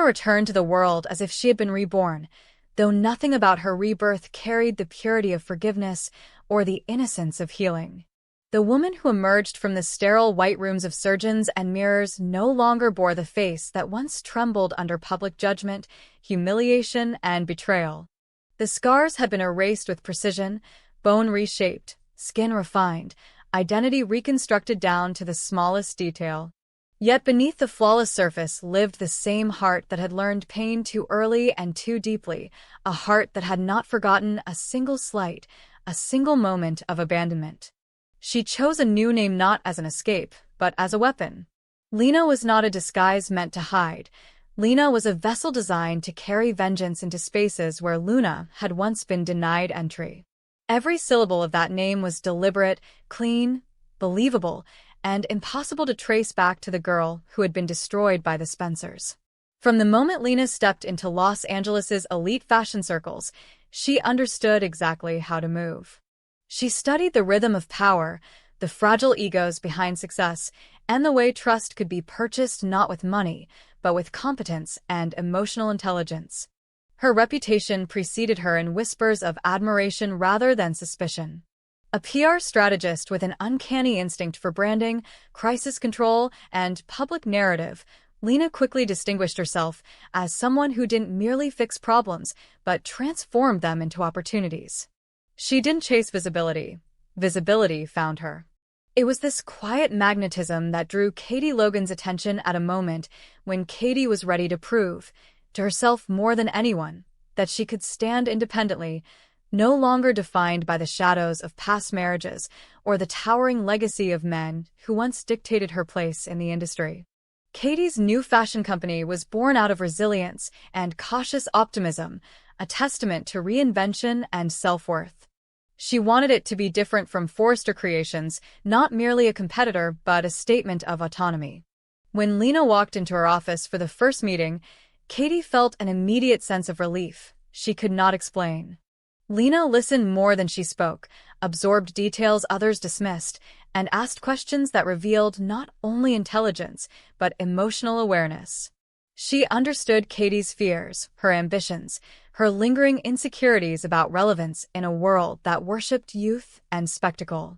Lena returned to the world as if she had been reborn, though nothing about her rebirth carried the purity of forgiveness or the innocence of healing. The woman who emerged from the sterile white rooms of surgeons and mirrors no longer bore the face that once trembled under public judgment, humiliation, and betrayal. The scars had been erased with precision, bone reshaped, skin refined, identity reconstructed down to the smallest detail. Yet beneath the flawless surface lived the same heart that had learned pain too early and too deeply, a heart that had not forgotten a single slight, a single moment of abandonment. She chose a new name not as an escape, but as a weapon. Lena was not a disguise meant to hide. Lena was a vessel designed to carry vengeance into spaces where Luna had once been denied entry. Every syllable of that name was deliberate, clean, believable, and impossible to trace back to the girl who had been destroyed by the Spencers. From the moment Lena stepped into Los Angeles's elite fashion circles, she understood exactly how to move. She studied the rhythm of power, the fragile egos behind success, and the way trust could be purchased not with money, but with competence and emotional intelligence. Her reputation preceded her in whispers of admiration rather than suspicion. A PR strategist with an uncanny instinct for branding, crisis control, and public narrative, Lena quickly distinguished herself as someone who didn't merely fix problems, but transformed them into opportunities. She didn't chase visibility. Visibility found her. It was this quiet magnetism that drew Katie Logan's attention at a moment when Katie was ready to prove, to herself more than anyone, that she could stand independently, no longer defined by the shadows of past marriages or the towering legacy of men who once dictated her place in the industry. Katie's new fashion company was born out of resilience and cautious optimism, a testament to reinvention and self-worth. She wanted it to be different from Forrester Creations, not merely a competitor, but a statement of autonomy. When Lena walked into her office for the first meeting, Katie felt an immediate sense of relief she could not explain. Lena listened more than she spoke, absorbed details others dismissed, and asked questions that revealed not only intelligence, but emotional awareness. She understood Katie's fears, her ambitions, her lingering insecurities about relevance in a world that worshipped youth and spectacle.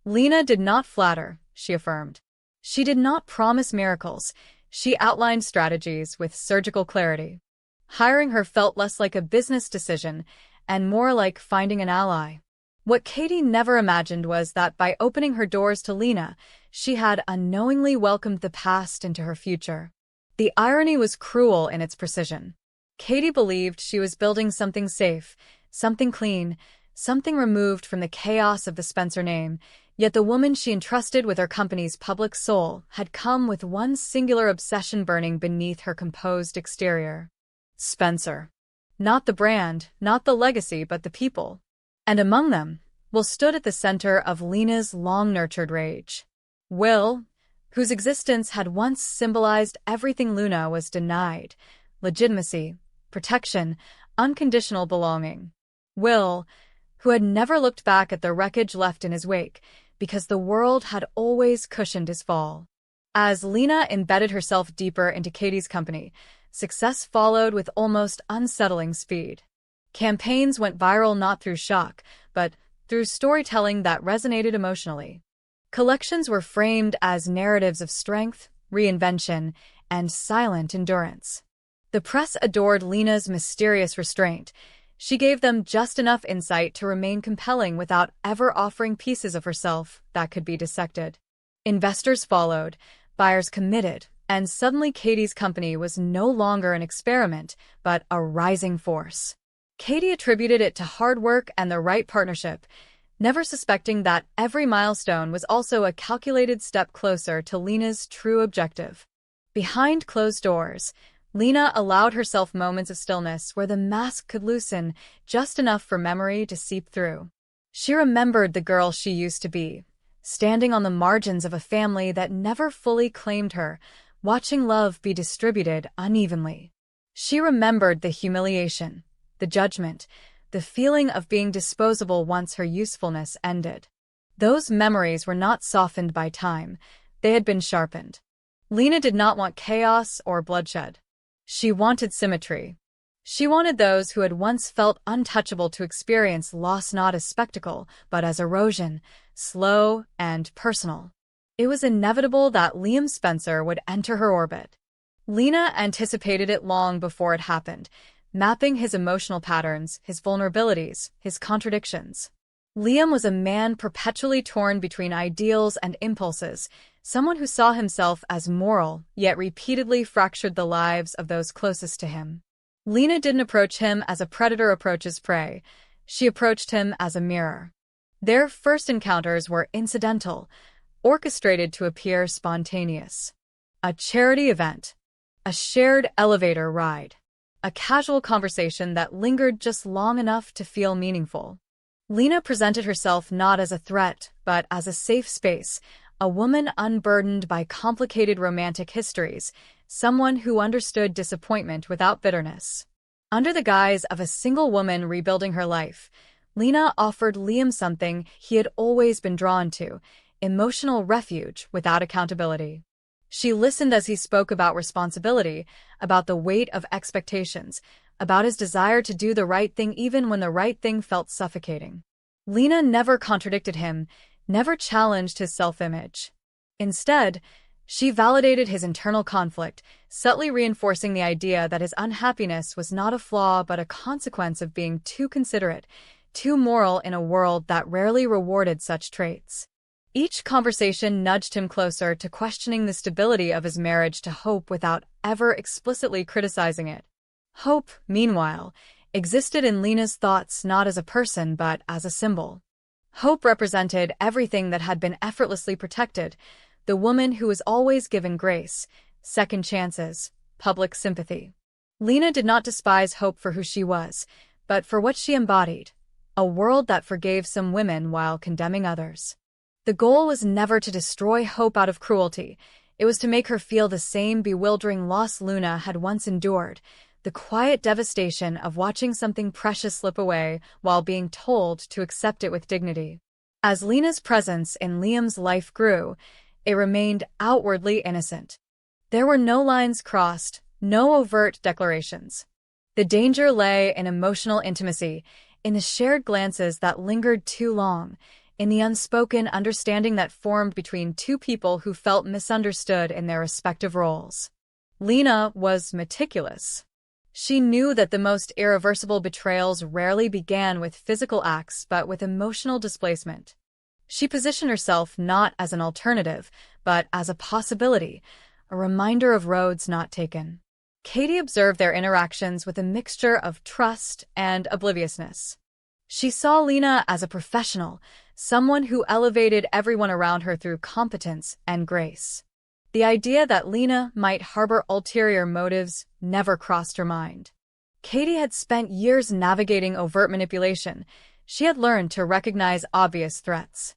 Lena did not flatter, she affirmed. She did not promise miracles. She outlined strategies with surgical clarity. Hiring her felt less like a business decision and more like finding an ally. What Katie never imagined was that by opening her doors to Lena, she had unknowingly welcomed the past into her future. The irony was cruel in its precision. Katie believed she was building something safe, something clean, something removed from the chaos of the Spencer name, yet the woman she entrusted with her company's public soul had come with one singular obsession burning beneath her composed exterior. Spencer. Not the brand, not the legacy, but the people. And among them, Will stood at the center of Lena's long-nurtured rage. Will, whose existence had once symbolized everything Luna was denied: legitimacy, protection, unconditional belonging. Will, who had never looked back at the wreckage left in his wake, because the world had always cushioned his fall. As Lena embedded herself deeper into Katie's company, success followed with almost unsettling speed. Campaigns went viral not through shock, but through storytelling that resonated emotionally. Collections were framed as narratives of strength, reinvention, and silent endurance. The press adored Lena's mysterious restraint. She gave them just enough insight to remain compelling without ever offering pieces of herself that could be dissected. Investors followed, buyers committed, and suddenly Katie's company was no longer an experiment, but a rising force. Katie attributed it to hard work and the right partnership, never suspecting that every milestone was also a calculated step closer to Lena's true objective. Behind closed doors, Lena allowed herself moments of stillness where the mask could loosen, just enough for memory to seep through. She remembered the girl she used to be, standing on the margins of a family that never fully claimed her, watching love be distributed unevenly. She remembered the humiliation, the judgment, the feeling of being disposable once her usefulness ended. Those memories were not softened by time, they had been sharpened. Lena did not want chaos or bloodshed. She wanted symmetry. She wanted those who had once felt untouchable to experience loss not as spectacle, but as erosion, slow and personal. It was inevitable that Liam Spencer would enter her orbit. Lena anticipated it long before it happened, mapping his emotional patterns, his vulnerabilities, his contradictions. Liam was a man perpetually torn between ideals and impulses, someone who saw himself as moral, yet repeatedly fractured the lives of those closest to him. Lena didn't approach him as a predator approaches prey. She approached him as a mirror. Their first encounters were incidental, orchestrated to appear spontaneous. A charity event, a shared elevator ride, a casual conversation that lingered just long enough to feel meaningful. Lena presented herself not as a threat, but as a safe space, a woman unburdened by complicated romantic histories, someone who understood disappointment without bitterness. Under the guise of a single woman rebuilding her life, Lena offered Liam something he had always been drawn to: emotional refuge without accountability. She listened as he spoke about responsibility, about the weight of expectations, about his desire to do the right thing even when the right thing felt suffocating. Lena never contradicted him, never challenged his self-image. Instead, she validated his internal conflict, subtly reinforcing the idea that his unhappiness was not a flaw but a consequence of being too considerate, too moral in a world that rarely rewarded such traits. Each conversation nudged him closer to questioning the stability of his marriage to Hope without ever explicitly criticizing it. Hope, meanwhile, existed in Lena's thoughts not as a person but as a symbol. Hope represented everything that had been effortlessly protected: the woman who was always given grace, second chances, public sympathy. Lena did not despise Hope for who she was, but for what she embodied: a world that forgave some women while condemning others. The goal was never to destroy Hope out of cruelty. It was to make her feel the same bewildering loss Lena had once endured, the quiet devastation of watching something precious slip away while being told to accept it with dignity. As Lena's presence in Liam's life grew, it remained outwardly innocent. There were no lines crossed, no overt declarations. The danger lay in emotional intimacy, in the shared glances that lingered too long, in the unspoken understanding that formed between two people who felt misunderstood in their respective roles. Lena was meticulous. She knew that the most irreversible betrayals rarely began with physical acts but with emotional displacement. She positioned herself not as an alternative, but as a possibility, a reminder of roads not taken. Katie observed their interactions with a mixture of trust and obliviousness. She saw Lena as a professional, someone who elevated everyone around her through competence and grace. The idea that Lena might harbor ulterior motives never crossed her mind. Katie had spent years navigating overt manipulation. She had learned to recognize obvious threats.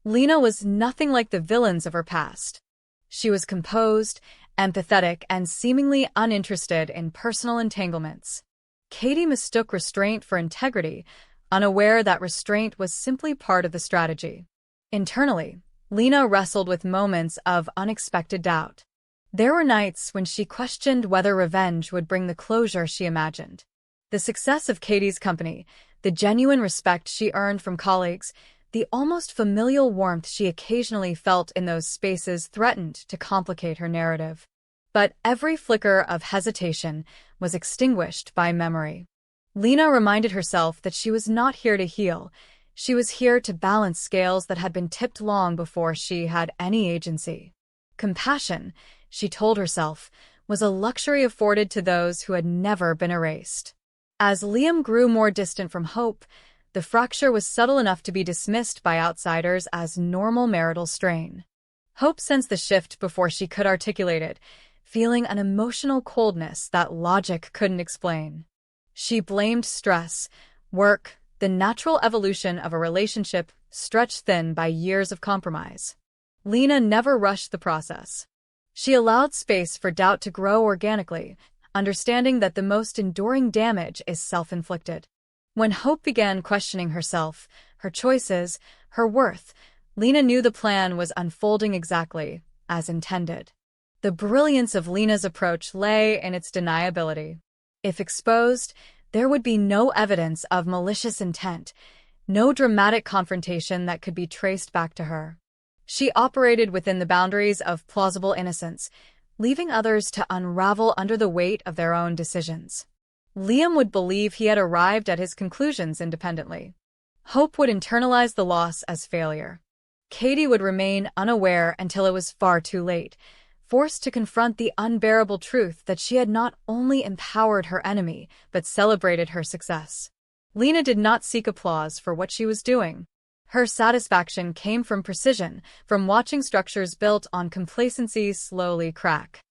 Lena was nothing like the villains of her past. She was composed, empathetic, and seemingly uninterested in personal entanglements. Katie mistook restraint for integrity, unaware that restraint was simply part of the strategy. Internally, Lena wrestled with moments of unexpected doubt. There were nights when she questioned whether revenge would bring the closure she imagined. The success of Katie's company, the genuine respect she earned from colleagues, the almost familial warmth she occasionally felt in those spaces threatened to complicate her narrative. But every flicker of hesitation was extinguished by memory. Lena reminded herself that she was not here to heal. She was here to balance scales that had been tipped long before she had any agency. Compassion, she told herself, was a luxury afforded to those who had never been erased. As Liam grew more distant from Hope, the fracture was subtle enough to be dismissed by outsiders as normal marital strain. Hope sensed the shift before she could articulate it, feeling an emotional coldness that logic couldn't explain. She blamed stress, work, the natural evolution of a relationship stretched thin by years of compromise. Lena never rushed the process. She allowed space for doubt to grow organically, understanding that the most enduring damage is self-inflicted. When Hope began questioning herself, her choices, her worth, Lena knew the plan was unfolding exactly as intended. The brilliance of Lena's approach lay in its deniability. If exposed, there would be no evidence of malicious intent, no dramatic confrontation that could be traced back to her. She operated within the boundaries of plausible innocence, leaving others to unravel under the weight of their own decisions. Liam would believe he had arrived at his conclusions independently. Hope would internalize the loss as failure. Katie would remain unaware until it was far too late, forced to confront the unbearable truth that she had not only empowered her enemy, but celebrated her success. Lena did not seek applause for what she was doing. Her satisfaction came from precision, from watching structures built on complacency slowly crack.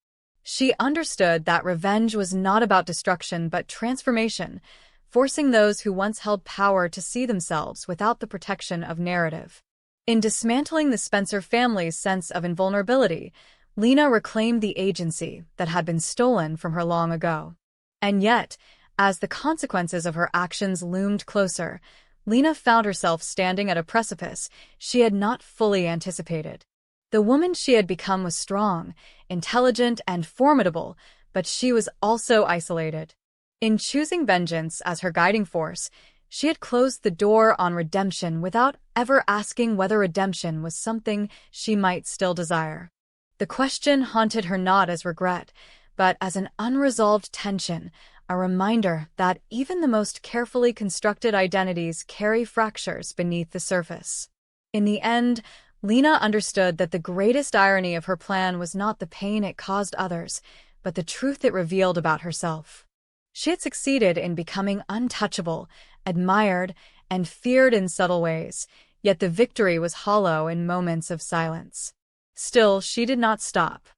She understood that revenge was not about destruction but transformation, forcing those who once held power to see themselves without the protection of narrative. In dismantling the Spencer family's sense of invulnerability, Lena reclaimed the agency that had been stolen from her long ago. And yet, as the consequences of her actions loomed closer, Lena found herself standing at a precipice she had not fully anticipated. The woman she had become was strong, intelligent, and formidable, but she was also isolated. In choosing vengeance as her guiding force, she had closed the door on redemption without ever asking whether redemption was something she might still desire. The question haunted her not as regret, but as an unresolved tension, a reminder that even the most carefully constructed identities carry fractures beneath the surface. In the end, Lena understood that the greatest irony of her plan was not the pain it caused others, but the truth it revealed about herself. She had succeeded in becoming untouchable, admired, and feared in subtle ways, yet the victory was hollow in moments of silence. Still, she did not stop.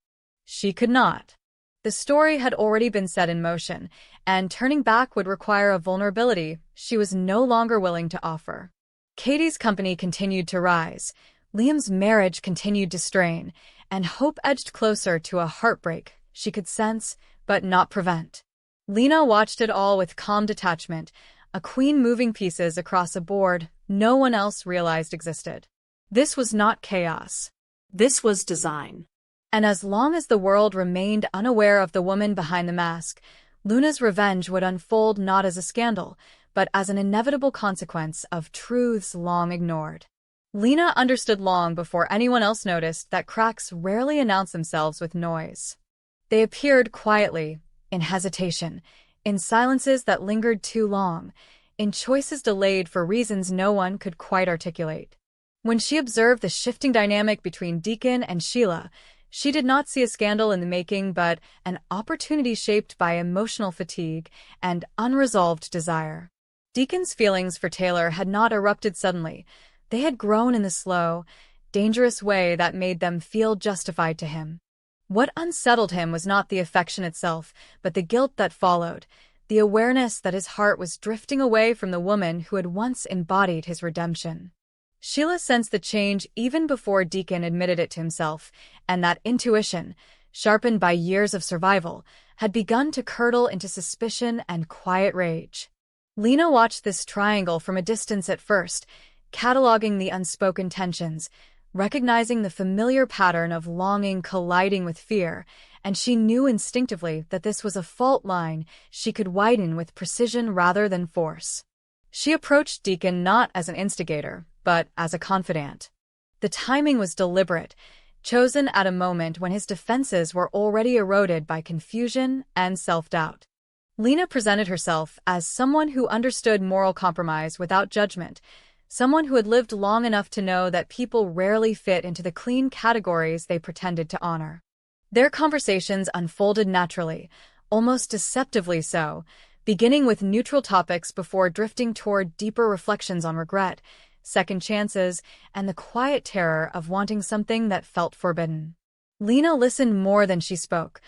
She could not. The story had already been set in motion, and turning back would require a vulnerability she was no longer willing to offer. Katie's company continued to rise, Liam's marriage continued to strain, and hope edged closer to a heartbreak she could sense but not prevent. Lena watched it all with calm detachment, a queen moving pieces across a board no one else realized existed. This was not chaos. This was design. And as long as the world remained unaware of the woman behind the mask, Luna's revenge would unfold not as a scandal, but as an inevitable consequence of truths long ignored. Lena understood long before anyone else noticed that cracks rarely announce themselves with noise. They appeared quietly, in hesitation, in silences that lingered too long, in choices delayed for reasons no one could quite articulate. When she observed the shifting dynamic between Deacon and Sheila, she did not see a scandal in the making but an opportunity shaped by emotional fatigue and unresolved desire. Deacon's feelings for Taylor had not erupted suddenly. They had grown in the slow, dangerous way that made them feel justified to him. What unsettled him was not the affection itself, but the guilt that followed, the awareness that his heart was drifting away from the woman who had once embodied his redemption. Sheila sensed the change even before Deacon admitted it to himself, and that intuition, sharpened by years of survival, had begun to curdle into suspicion and quiet rage. Lena watched this triangle from a distance at first, cataloging the unspoken tensions, recognizing the familiar pattern of longing colliding with fear, and she knew instinctively that this was a fault line she could widen with precision rather than force. She approached Deacon not as an instigator, but as a confidant. The timing was deliberate, chosen at a moment when his defenses were already eroded by confusion and self-doubt. Lena presented herself as someone who understood moral compromise without judgment, someone who had lived long enough to know that people rarely fit into the clean categories they pretended to honor. Their conversations unfolded naturally, almost deceptively so, beginning with neutral topics before drifting toward deeper reflections on regret, second chances, and the quiet terror of wanting something that felt forbidden. Lena listened more than she spoke,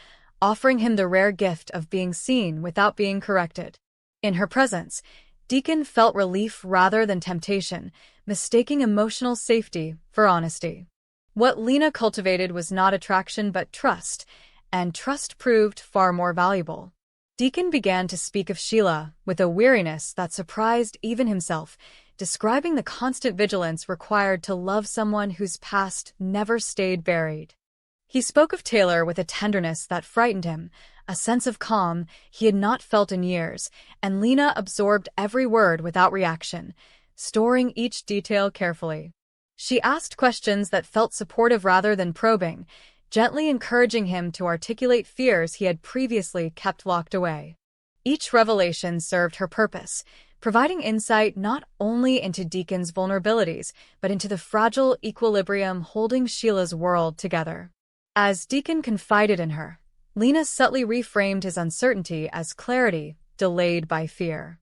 offering him the rare gift of being seen without being corrected. In her presence, Deacon felt relief rather than temptation, mistaking emotional safety for honesty. What Lena cultivated was not attraction but trust, and trust proved far more valuable. Deacon began to speak of Sheila with a weariness that surprised even himself, describing the constant vigilance required to love someone whose past never stayed buried. He spoke of Taylor with a tenderness that frightened him, a sense of calm he had not felt in years, and Lena absorbed every word without reaction, storing each detail carefully. She asked questions that felt supportive rather than probing, gently encouraging him to articulate fears he had previously kept locked away. Each revelation served her purpose, providing insight not only into Deacon's vulnerabilities, but into the fragile equilibrium holding Sheila's world together. As Deacon confided in her, Lena subtly reframed his uncertainty as clarity delayed by fear.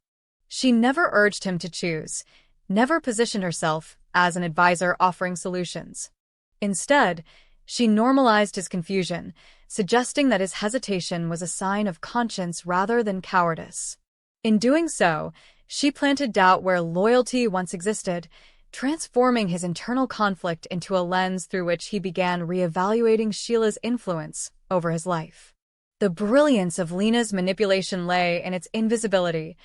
She never urged him to choose, never positioned herself as an advisor offering solutions. Instead, she normalized his confusion, suggesting that his hesitation was a sign of conscience rather than cowardice. In doing so, she planted doubt where loyalty once existed, transforming his internal conflict into a lens through which he began reevaluating Sheila's influence over his life. The brilliance of Lena's manipulation lay in its invisibility.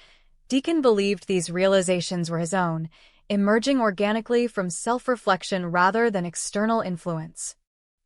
Deacon believed these realizations were his own, emerging organically from self-reflection rather than external influence.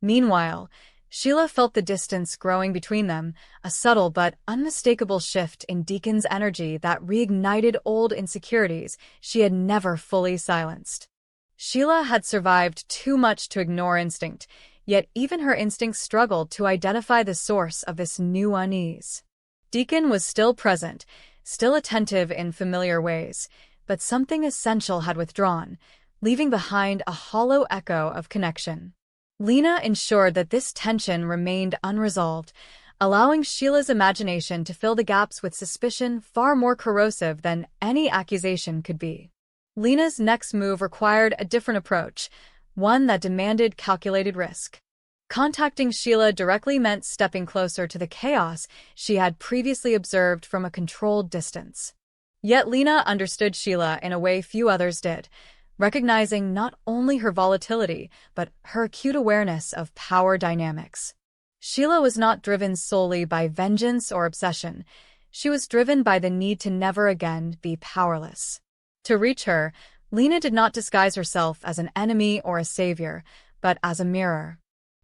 Meanwhile, Sheila felt the distance growing between them, a subtle but unmistakable shift in Deacon's energy that reignited old insecurities she had never fully silenced. Sheila had survived too much to ignore instinct, yet even her instincts struggled to identify the source of this new unease. Deacon was still present, still attentive in familiar ways, but something essential had withdrawn, leaving behind a hollow echo of connection. Lena ensured that this tension remained unresolved, allowing Sheila's imagination to fill the gaps with suspicion far more corrosive than any accusation could be. Lena's next move required a different approach, one that demanded calculated risk. Contacting Sheila directly meant stepping closer to the chaos she had previously observed from a controlled distance. Yet Lena understood Sheila in a way few others did, recognizing not only her volatility, but her acute awareness of power dynamics. Sheila was not driven solely by vengeance or obsession. She was driven by the need to never again be powerless. To reach her, Lena did not disguise herself as an enemy or a savior, but as a mirror.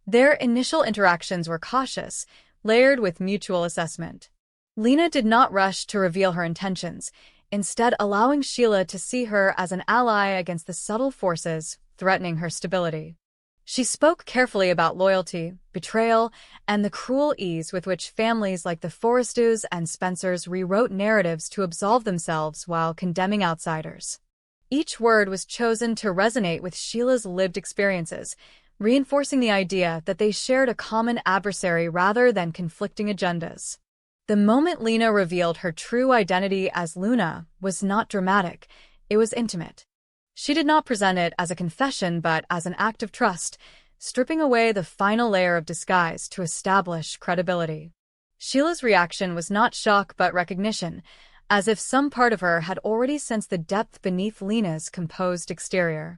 Their initial interactions were cautious, layered with mutual assessment. Lena did not rush to reveal her intentions, instead allowing Sheila to see her as an ally against the subtle forces threatening her stability. She spoke carefully about loyalty, betrayal, and the cruel ease with which families like the Forrestos and Spencers rewrote narratives to absolve themselves while condemning outsiders. Each word was chosen to resonate with Sheila's lived experiences, reinforcing the idea that they shared a common adversary rather than conflicting agendas. The moment Lena revealed her true identity as Luna was not dramatic, it was intimate. She did not present it as a confession but as an act of trust, stripping away the final layer of disguise to establish credibility. Sheila's reaction was not shock but recognition, as if some part of her had already sensed the depth beneath Lena's composed exterior.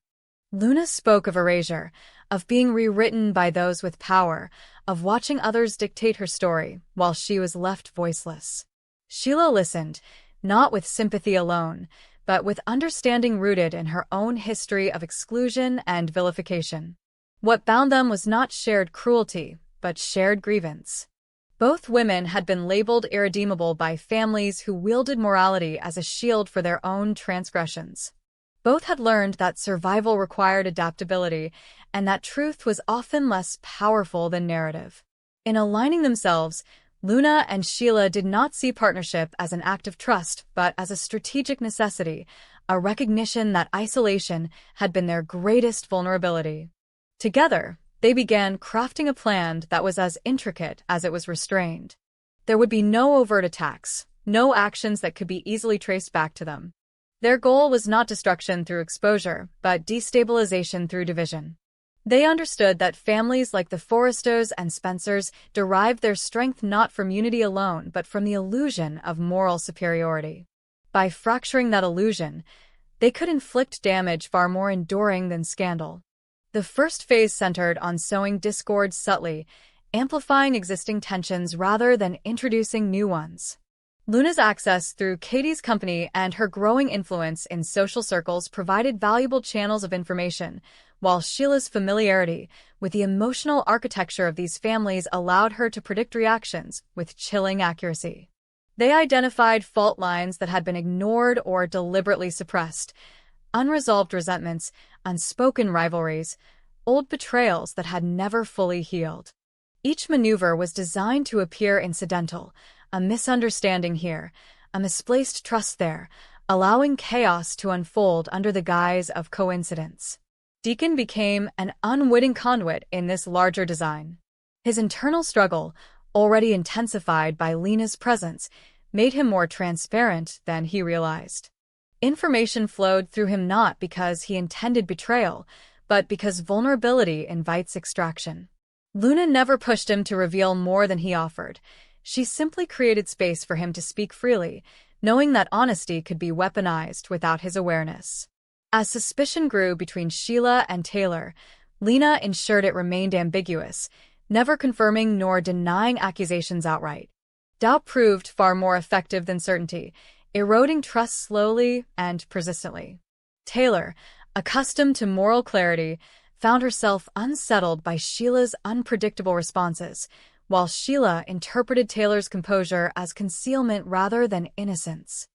Luna spoke of erasure, of being rewritten by those with power, of watching others dictate her story while she was left voiceless. Sheila listened, not with sympathy alone, but with understanding rooted in her own history of exclusion and vilification. What bound them was not shared cruelty, but shared grievance. Both women had been labeled irredeemable by families who wielded morality as a shield for their own transgressions. Both had learned that survival required adaptability, and that truth was often less powerful than narrative. In aligning themselves, Luna and Sheila did not see partnership as an act of trust, but as a strategic necessity, a recognition that isolation had been their greatest vulnerability. Together, they began crafting a plan that was as intricate as it was restrained. There would be no overt attacks, no actions that could be easily traced back to them. Their goal was not destruction through exposure, but destabilization through division. They understood that families like the Forrestos and Spencers derived their strength not from unity alone, but from the illusion of moral superiority. By fracturing that illusion, they could inflict damage far more enduring than scandal. The first phase centered on sowing discord subtly, amplifying existing tensions rather than introducing new ones. Luna's access through Katie's company and her growing influence in social circles provided valuable channels of information, while Sheila's familiarity with the emotional architecture of these families allowed her to predict reactions with chilling accuracy. They identified fault lines that had been ignored or deliberately suppressed, unresolved resentments, unspoken rivalries, old betrayals that had never fully healed. Each maneuver was designed to appear incidental, a misunderstanding here, a misplaced trust there, allowing chaos to unfold under the guise of coincidence. Deacon became an unwitting conduit in this larger design. His internal struggle, already intensified by Lena's presence, made him more transparent than he realized. Information flowed through him not because he intended betrayal, but because vulnerability invites extraction. Lena never pushed him to reveal more than he offered. She simply created space for him to speak freely, knowing that honesty could be weaponized without his awareness. As suspicion grew between Sheila and Taylor, Lena ensured it remained ambiguous, never confirming nor denying accusations outright. Doubt proved far more effective than certainty, eroding trust slowly and persistently. Taylor, accustomed to moral clarity, found herself unsettled by Sheila's unpredictable responses, while Sheila interpreted Taylor's composure as concealment rather than innocence.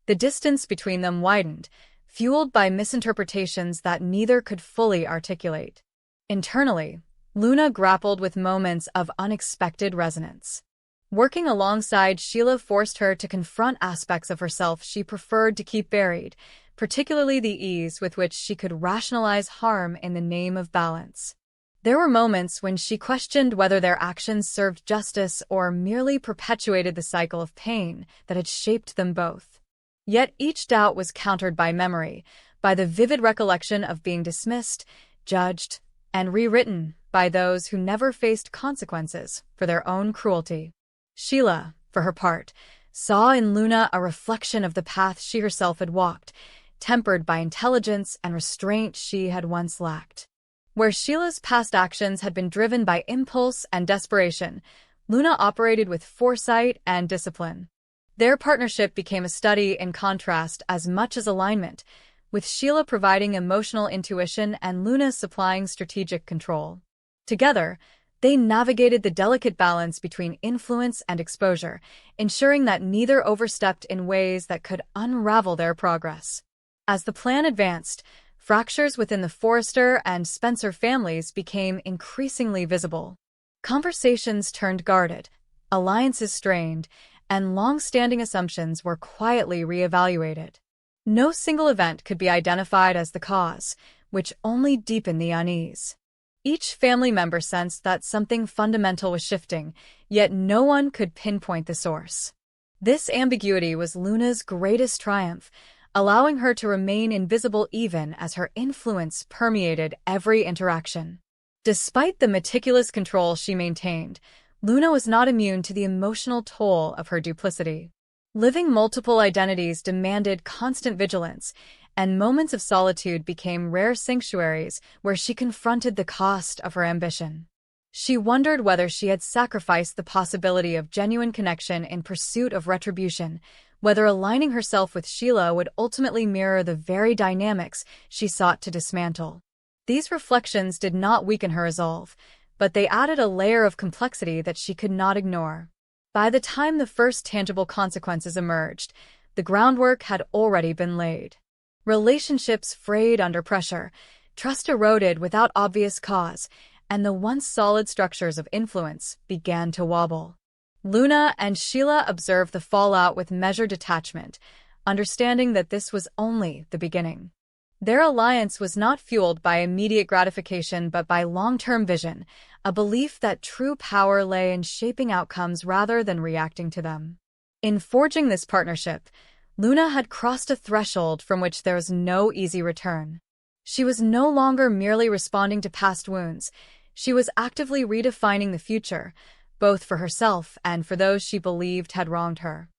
The distance between them widened, fueled by misinterpretations that neither could fully articulate. Internally, Lena grappled with moments of unexpected resonance. Working alongside Sheila forced her to confront aspects of herself she preferred to keep buried, particularly the ease with which she could rationalize harm in the name of balance. There were moments when she questioned whether their actions served justice or merely perpetuated the cycle of pain that had shaped them both. Yet each doubt was countered by memory, by the vivid recollection of being dismissed, judged, and rewritten by those who never faced consequences for their own cruelty. Sheila, for her part, saw in Lena a reflection of the path she herself had walked, tempered by intelligence and restraint she had once lacked. Where Sheila's past actions had been driven by impulse and desperation, Lena operated with foresight and discipline. Their partnership became a study in contrast as much as alignment, with Sheila providing emotional intuition and Lena supplying strategic control. Together, they navigated the delicate balance between influence and exposure, ensuring that neither overstepped in ways that could unravel their progress. As the plan advanced, fractures within the Forrester and Spencer families became increasingly visible. Conversations turned guarded, alliances strained, and long-standing assumptions were quietly reevaluated. No single event could be identified as the cause, which only deepened the unease. Each family member sensed that something fundamental was shifting, yet no one could pinpoint the source. This ambiguity was Lena's greatest triumph, allowing her to remain invisible even as her influence permeated every interaction. Despite the meticulous control she maintained, Lena was not immune to the emotional toll of her duplicity. Living multiple identities demanded constant vigilance, and moments of solitude became rare sanctuaries where she confronted the cost of her ambition. She wondered whether she had sacrificed the possibility of genuine connection in pursuit of retribution, whether aligning herself with Sheila would ultimately mirror the very dynamics she sought to dismantle. These reflections did not weaken her resolve, but they added a layer of complexity that she could not ignore. By the time the first tangible consequences emerged, the groundwork had already been laid. Relationships frayed under pressure, trust eroded without obvious cause, and the once solid structures of influence began to wobble. Lena and Sheila observed the fallout with measured detachment, understanding that this was only the beginning. Their alliance was not fueled by immediate gratification but by long-term vision, a belief that true power lay in shaping outcomes rather than reacting to them. In forging this partnership, Lena had crossed a threshold from which there was no easy return. She was no longer merely responding to past wounds. She was actively redefining the future, both for herself and for those she believed had wronged her.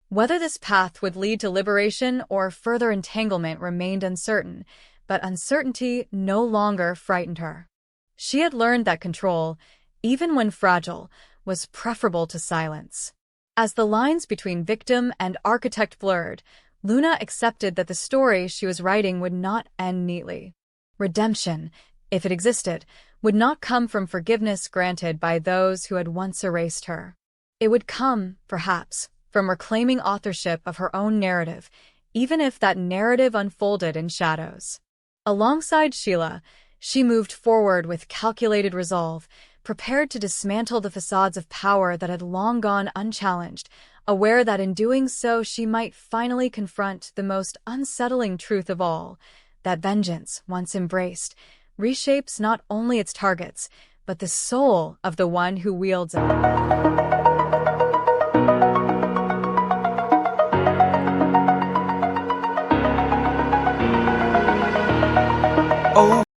Whether this path would lead to liberation or further entanglement remained uncertain, but uncertainty no longer frightened her. She had learned that control, even when fragile, was preferable to silence. As the lines between victim and architect blurred, Lena accepted that the story she was writing would not end neatly. Redemption, if it existed, would not come from forgiveness granted by those who had once erased her. It would come, perhaps, from reclaiming authorship of her own narrative, even if that narrative unfolded in shadows. Alongside Sheila, she moved forward with calculated resolve, prepared to dismantle the facades of power that had long gone unchallenged, aware that in doing so she might finally confront the most unsettling truth of all, that vengeance, once embraced, reshapes not only its targets, but the soul of the one who wields it.